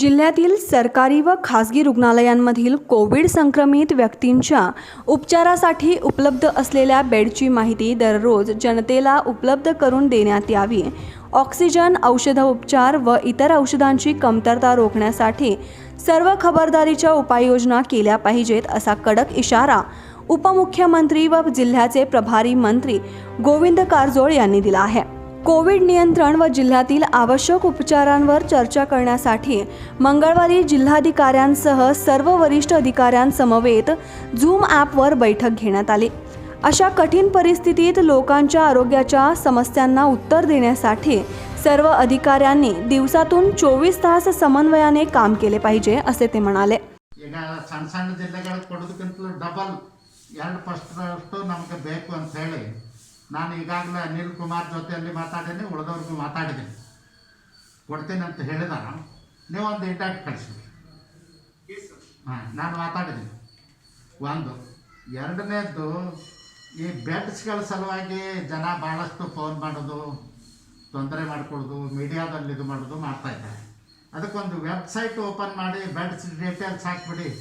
जिल्ह्यातील सरकारी व खासगी रुग्णालयांमधील कोविड संक्रमित व्यक्तींच्या उपचारासाठी उपलब्ध असलेल्या बेडची माहिती दररोज जनतेला उपलब्ध करून देण्यात यावी. ऑक्सिजन, औषधोपचार व इतर औषधांची कमतरता रोखण्यासाठी सर्व खबरदारीच्या उपाययोजना केल्या पाहिजेत, असा कडक इशारा उपमुख्यमंत्री व जिल्ह्याचे प्रभारी मंत्री गोविंद कारजोळ यांनी दिला आहे. कोविड नियंत्रण व जिल्ह्यातील आवश्यक उपचारांवर चर्चा करण्यासाठी मंगळवारी जिल्हाधिकाऱ्यांसह सर्व वरिष्ठ अधिकाऱ्यांसमवेत झूम ॲपवर बैठक घेण्यात आली. अशा कठीण परिस्थितीत लोकांच्या आरोग्याच्या समस्यांना उत्तर देण्यासाठी सर्व अधिकाऱ्यांनी दिवसातून 24 तास समन्वयाने काम केले पाहिजे, असे ते म्हणाले. ಈಗ ಸಣ್ಣ ಸಣ್ಣ ಜಿಲ್ಲೆಗಳಿಗೆ ಕೊಡೋದಕ್ಕಿಂತಲೂ ಡಬಲ್ ಎರಡು ಫಸ್ಟು ನಮಗೆ ಬೇಕು ಅಂತ ಹೇಳಿ ನಾನು ಈಗಾಗಲೇ ಅನಿಲ್ ಕುಮಾರ್ ಜೊತೆಯಲ್ಲಿ ಮಾತಾಡೀನಿ, ಉಳಿದವ್ರಿಗೂ ಮಾತಾಡಿದ್ದೀನಿ. ಕೊಡ್ತೀನಿ ಅಂತ ಹೇಳಿದಾರ, ನೀವು ಒಂದು ಇಂಟ್ಯಾಕ್ಟ್ ಕಳಿಸಿದ್ರಿ. ನಾನು ಮಾತಾಡಿದ್ದೀನಿ. ಒಂದು ಎರಡನೇದ್ದು, ಈ ಬೆಡ್ಸ್ಗಳ ಸಲುವಾಗಿ ಜನ ಭಾಳಷ್ಟು ಫೋನ್ ಮಾಡೋದು, ತೊಂದರೆ ಮಾಡ್ಕೊಳ್ಳೋದು, ಮೀಡಿಯಾದಲ್ಲಿ ಇದು ಮಾಡೋದು ಮಾಡ್ತಾಯಿದ್ದಾರೆ. ಅದಕ್ಕೊಂದು ವೆಬ್ಸೈಟ್ ಓಪನ್ ಮಾಡಿ ಬೆಡ್ಸ್ ಡೀಟೇಲ್ಸ್ ಹಾಕ್ಬಿಡಿ.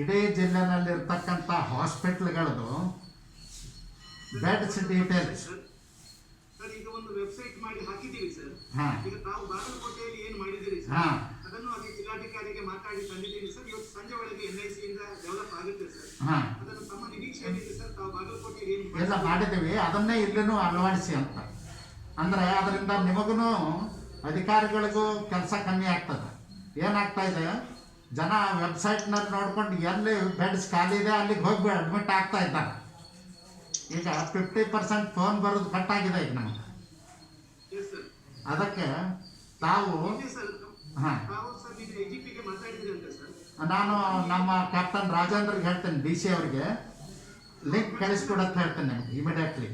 ಇಡೀ ಜಿಲ್ಲೆನಲ್ಲಿರ್ತಕ್ಕಂಥ ಹಾಸ್ಪಿಟ್ಲ್ಗಳದು ಬೆಡ್ಸ್ ಡೀಟೇಲ್ಸ್ ಈಗ ಒಂದು ವೆಬ್ಸೈಟ್ ಮಾಡಿ ಹಾಕಿದ್ದೀವಿ ಸರ್. ಹಾಂ, ಈಗ ತಾವು ಬಾಗಲಕೋಟೆಯಲ್ಲಿ ಏನು ಮಾಡಿದ್ದೀರಿ ಸರ್, ಹಾಂ, ಅದನ್ನು ಅದೇ ಜಿಲ್ಲಾಧಿಕಾರಿಗೆ ಮಾತಾಡಿ ತಂದಿದ್ದೀನಿ ಸರ್. ಇವತ್ತು ಸಂಜೆ ಒಳಗೆ NIC ಇಂದ ಡೆವಲಪ್ ಆಗುತ್ತೆ ಸರ್. ಹಾಂ, ಅದನ್ನು ತಮ್ಮ ನಿರೀಕ್ಷೆಯಲ್ಲಿದೆ ಸರ್. ತಾವು ಬಾಗಲಕೋಟೆಯಲ್ಲಿ ಏನು ಎಲ್ಲ ಮಾಡಿದ್ದೀವಿ, ಅದನ್ನೇ ಇಲ್ಲೂ ಅಳವಡಿಸಿ ಅಂತ. ಅಂದರೆ ಅದರಿಂದ ನಿಮಗೂ ಅಧಿಕಾರಿಗಳಿಗೂ ಕೆಲಸ ಕಮ್ಮಿ ಆಗ್ತದೆ. ಏನಾಗ್ತಾ ಇದೆ, ಜನ ವೆಬ್ಸೈಟ್ನಲ್ಲಿ ನೋಡ್ಕೊಂಡು ಎಲ್ಲಿ ಬೆಡ್ಸ್ ಖಾಲಿ ಇದೆ ಅಲ್ಲಿಗೆ ಹೋಗಿ ಅಡ್ಮಿಟ್ ಆಗ್ತಾ ಇದ್ದಾರೆ. ಈಗ 50% ಫೋನ್ ಬರೋದು ಕಟ್ಟಾಗಿದೆ ಈಗ ನಮಗೆ. ಅದಕ್ಕೆ ತಾವು ಹಾಂ, AGPಗೆ ಮಾತಾಡಿದ್ರಿ ಅಂತ ಸರ್. ನಾನು ನಮ್ಮ ಕ್ಯಾಪ್ಟನ್ ರಾಜೇಂದ್ರಿಗೆ ಹೇಳ್ತೇನೆ, DC ಅವ್ರಿಗೆ ಲಿಂಕ್ ಕಳಿಸ್ಕೊಡಂತ ಹೇಳ್ತೇನೆ ನಿಮ್ಗೆ ಇಮಿಡಿಯೇಟ್ಲಿ.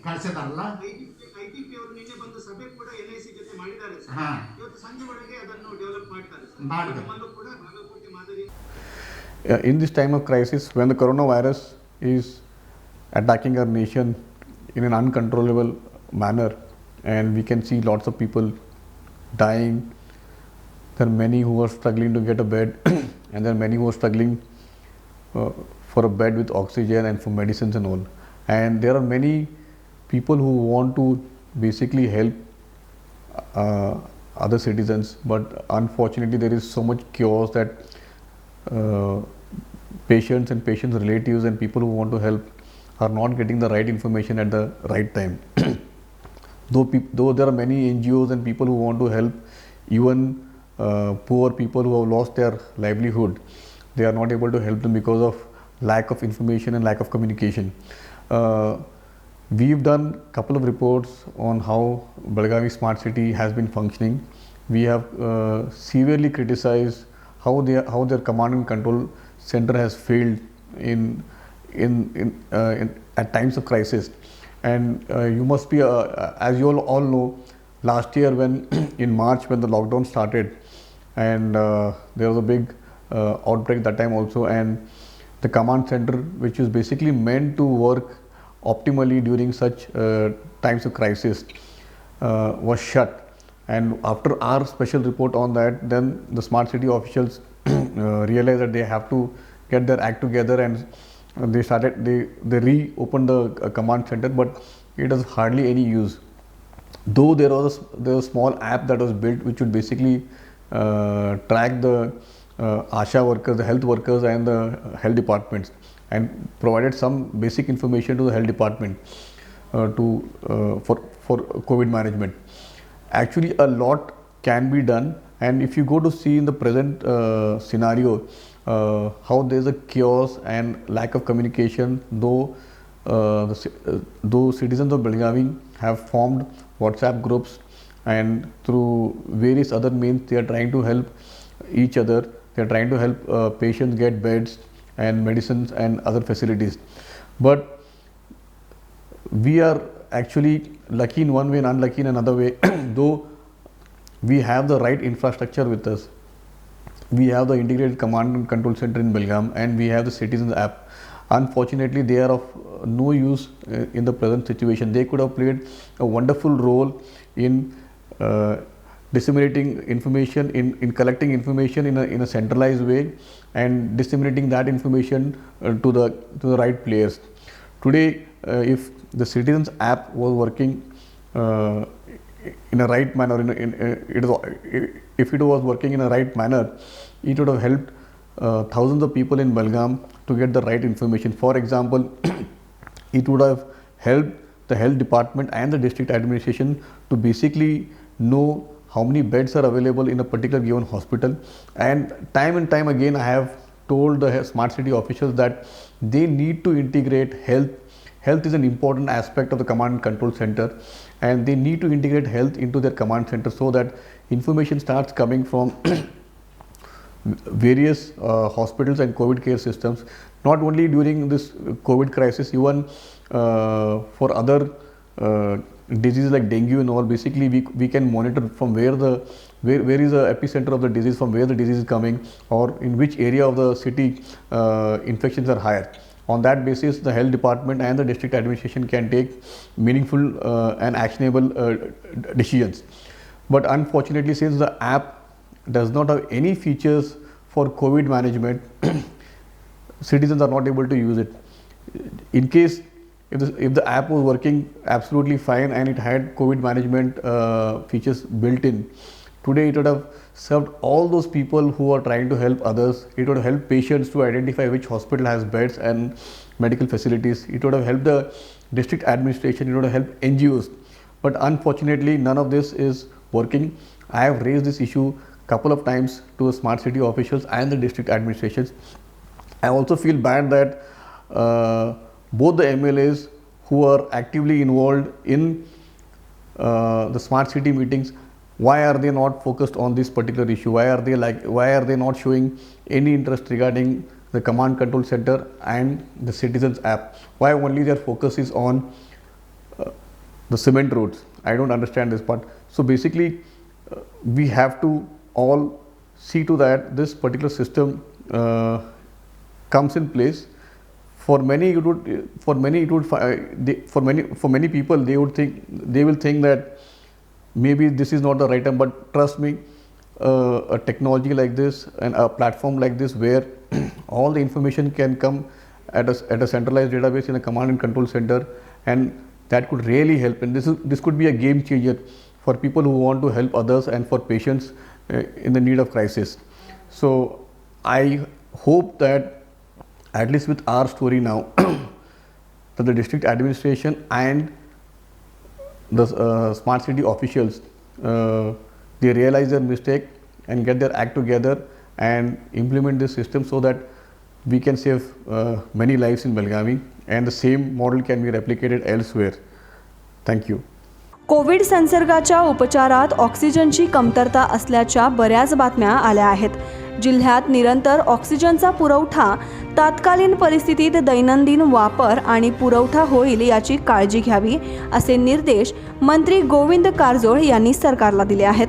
ಕಳಿಸಿದಾರಲ್ಲ, IGP ಅವರು ನಿನ್ನೆ ಬಂದು ಸಭೆ ಕೂಡ NIC ಜೊತೆ ಮಾಡಿದ್ದಾರೆ ಸರ್. ಹಾಂ, ಇವತ್ತು ಸಂಜೆ ಒಳಗೆ ಅದನ್ನು ಡೆವಲಪ್ ಮಾಡ್ತಾರೆ ಸರ್. ಮಾಡಿದೆ. ನಮ್ಮಲ್ಲೂ ಕೂಡ ಬಾಗಲಕೋಟೆ ಮಾದರಿ. In this time of crisis, when the coronavirus is attacking our nation in an uncontrollable manner, and we can see lots of people dying, there are many who are struggling to get a bed and there are many who are struggling for a bed with oxygen and for medicines and all. And there are many people who want to basically help other citizens, but unfortunately there is so much chaos that patients and patients' relatives and people who want to help are not getting the right information at the right time. Though there are many NGOs and people who want to help even poor people who have lost their livelihood, they are not able to help them because of lack of information and lack of communication. We've done a couple of reports on how Belagavi Smart City has been functioning. We have severely criticized how their command and control center has failed in at times of crisis. And you must be as you all know, last year when in March when the lockdown started, and there was a big outbreak that time also, and the command center, which is basically meant to work optimally during such times of crisis, was shut. And after our special report on that, then the smart city officials realized that they have to get their act together, and they reopened the command center, but it has hardly any use. Though there was a small app that was built which would basically track the ASHA workers, the health workers and the health departments, and provided some basic information to the health department for COVID management. Actually, a lot can be done, and if you go to see in the present scenario how there is a chaos and lack of communication, though citizens of Belagavi have formed WhatsApp groups, and through various other means they are trying to help each other. They are trying to help patients get beds and medicines and other facilities. But we are actually lucky in one way and unlucky in another way. Though we have the right infrastructure with us, we have the integrated command and control center in Belgaum, and we have the Citizens app. Unfortunately, they are of no use in the present situation. They could have played a wonderful role in disseminating information in collecting information in a centralized way and disseminating that information to the right players. Today, if the Citizens app was working in a right manner, if it was working in a right manner, it would have helped thousands of people in Belgaum to get the right information. For example, it would have helped the health department and the district administration to basically know how many beds are available in a particular given hospital. And time again I have told the smart city officials that they need to integrate health. Health is an important aspect of the command and control center, and they need to integrate health into their command center so that information starts coming from various hospitals and COVID care systems, not only during this COVID crisis, even for other diseases like dengue and all. Basically we can monitor from where is the epicenter of the disease, from where the disease is coming, or in which area of the city infections are higher. On that basis, the health department and the district administration can take meaningful and actionable decisions. But unfortunately, since the app does not have any features for COVID management, citizens are not able to use it. In case if the app was working absolutely fine and it had COVID management features built in, today it would have served all those people who are trying to help others. It would have helped patients to identify which hospital has beds and medical facilities. It would have helped the district administration. It would have helped NGOs. But unfortunately, none of this is working. I have raised this issue a couple of times to the smart city officials and the district administrations. I also feel bad that both the MLAs who are actively involved in the smart city meetings, why are they not focused on this particular issue? Why are they not showing any interest regarding the command control center and the Citizens app? Why only their focus is on the cement roads? I don't understand this part. So basically, we have to all see to that this particular system comes in place. For many people, they will think that maybe this is not the right time. But trust me, a technology like this and a platform like this, where all the information can come at a centralized database in a command and control center, and that could really help. And this could be a game changer for people who want to help others and for patients in the need of crisis. So I hope that, at least with our story now, that the district administration and the smart city officials, they realize their mistake and get their act together and implement this system so that we can save many lives in Belgavi, and the same model can be replicated elsewhere. Thank you. Covid संसर्गाच्या उपचारात ऑक्सिजनची कमतरता असल्याच्या बऱ्याच बातम्या आल्या आहेत. जिल्ह्यात निरंतर ऑक्सिजनचा पुरवठा, तात्कालीन परिस्थितीत दैनंदिन वापर आणि पुरवठा होईल याची काळजी घ्यावी, असे निर्देश मंत्री गोविंद कारजोळ यांनी सरकारला दिले आहेत.